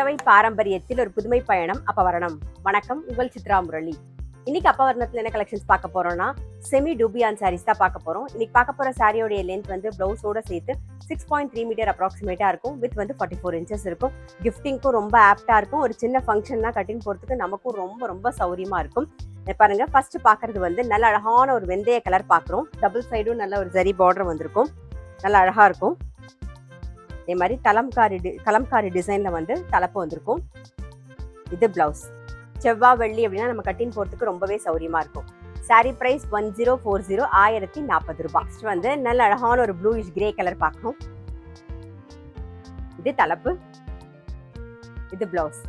புடவை பாரம்பரியத்தில் ஒரு புதுமை பயணம் அப்பவரணம். வணக்கம், உங்கள் சித்ரா முரளி. இன்னைக்கு அப்பவரணத்துல என்ன கலெக்ஷன்ஸ் பார்க்க போறோம்னா செமி டூபியான் சாரீஸ் தான் பார்க்க போறோம். இன்னைக்கு பார்க்க போற சாரியோடைய லென்த் வந்து பிளவுஸோட சேர்த்து 6.3 மீட்டர் அப்ராக்சிமேட்டா இருக்கும். வித் வந்து 44 இன்ச்சஸ் இருக்கும். கிஃப்டிங்க்கும் ரொம்ப ஆப்டா இருக்கும். ஒரு சின்ன ஃபங்க்ஷன்னா கட்டின் போறதுக்கு நமக்கும் ரொம்ப ரொம்ப சௌரியமா இருக்கும். பாருங்க, ஃபர்ஸ்ட் பாக்குறது வந்து நல்ல அழகான ஒரு வெந்தய கலர் பாக்குறோம். டபுள் சைடும் நல்ல ஒரு ஜரி பார்டர் வந்திருக்கும். நல்லா அழகா இருக்கும். இதே மாதிரி கலம்காரி டிசைன்ல வந்து தலைப்பு வந்திருக்கும். இது பிளவுஸ். செவ்வா வெள்ளி அப்படின்னா நம்ம கட்டின் போறதுக்கு ரொம்பவே சௌரியமா இருக்கும். சாரி பிரைஸ் 1040, 1040 ரூபாய். நெக்ஸ்ட் வந்து நல்ல அழகான ஒரு ப்ளூயிஷ் கிரே கலர் பார்க்கணும். இது தலைப்பு, இது பிளவுஸ்.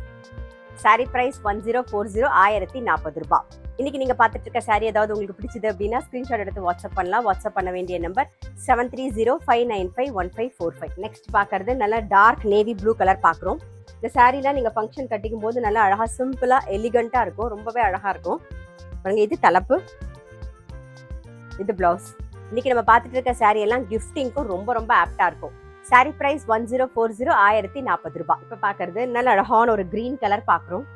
சாரி பிரைஸ் 1040, 1040 ரூபாய். இன்னைக்கு நீங்க பார்த்துட்டு இருக்க சாரி ஏதாவது உங்களுக்கு பிடிச்சது அப்படின்னா ஸ்கிரீன்ஷாட் எடுத்து வாட்ஸ்அப் பண்ணலாம். வாட்ஸ்அப் பண்ண வேண்டிய நம்பர் 7305951545. நெக்ஸ்ட் பார்க்கறது நல்ல டார்க் நேவி ப்ளூ கலர் பார்க்குறோம். இந்த சாரீலாம் நீங்க ஃபங்க்ஷன் கட்டிக்கும் போது நல்லா அழகா சிம்பிளா எலிகண்டா இருக்கும். ரொம்பவே அழகா இருக்கும். பாருங்க, இது தலைப்பு, இது பிளவுஸ். இன்னைக்கு நம்ம பார்த்துட்டு இருக்க சாரி எல்லாம் கிஃப்டிங்க்கும் ரொம்ப ரொம்ப ஆப்டா இருக்கும். சாரி பிரைஸ் 1040, 1040 ரூபாய். இப்ப பாக்குறது நல்ல அழகான ஒரு கிரீன் கலர் பார்க்குறோம்.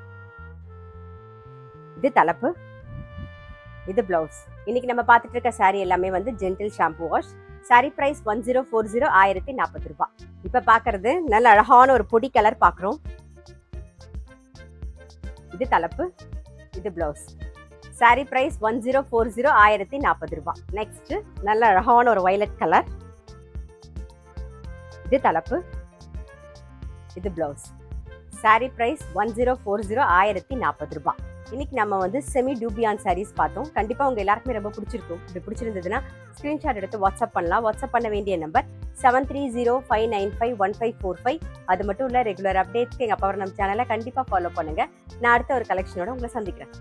இது தலைப்பு, இது பிளவுஸ். இன்னைக்கு நம்ம பார்த்துட்டு இருக்க சாரி எல்லாமே வந்து gentle shampoo wash. Sari price 1040, 1040 ரூபாய். இப்ப பாக்குறது நல்ல அழகான ஒரு பொடி கலர் பாக்குறோம். இது தலைப்பு, இது பிளவுஸ். சாரி பிரைஸ் 1040, 1040 ரூபாய். நெக்ஸ்ட் நல்ல அழகான ஒரு வயலட் கலர். இது தலைப்பு, இது பிளவுஸ். சாரி பிரைஸ் 1040, 1040 ரூபாய். இன்னைக்கு நம்ம வந்து செமி டூபியான் சாரீஸ் பார்த்தோம். கண்டிப்பா உங்க எல்லாருக்குமே ரொம்ப பிடிச்சிருக்கும். இப்படி பிடிச்சிருந்ததுன்னா ஸ்கிரீன்ஷாட் எடுத்து வாட்ஸ்அப் பண்ணலாம். வாட்ஸ்அப் பண்ண வேண்டிய நம்பர் 7305951545. அது மட்டும் இல்ல, ரெகுலர் அப்டேட்ஸ்க்கு எங்க அப்பவரணம் சேனலை கண்டிப்பா ஃபாலோ பண்ணுங்க. நான் அடுத்த ஒரு கலெக்ஷனோட உங்களை சந்திக்கிறேன்.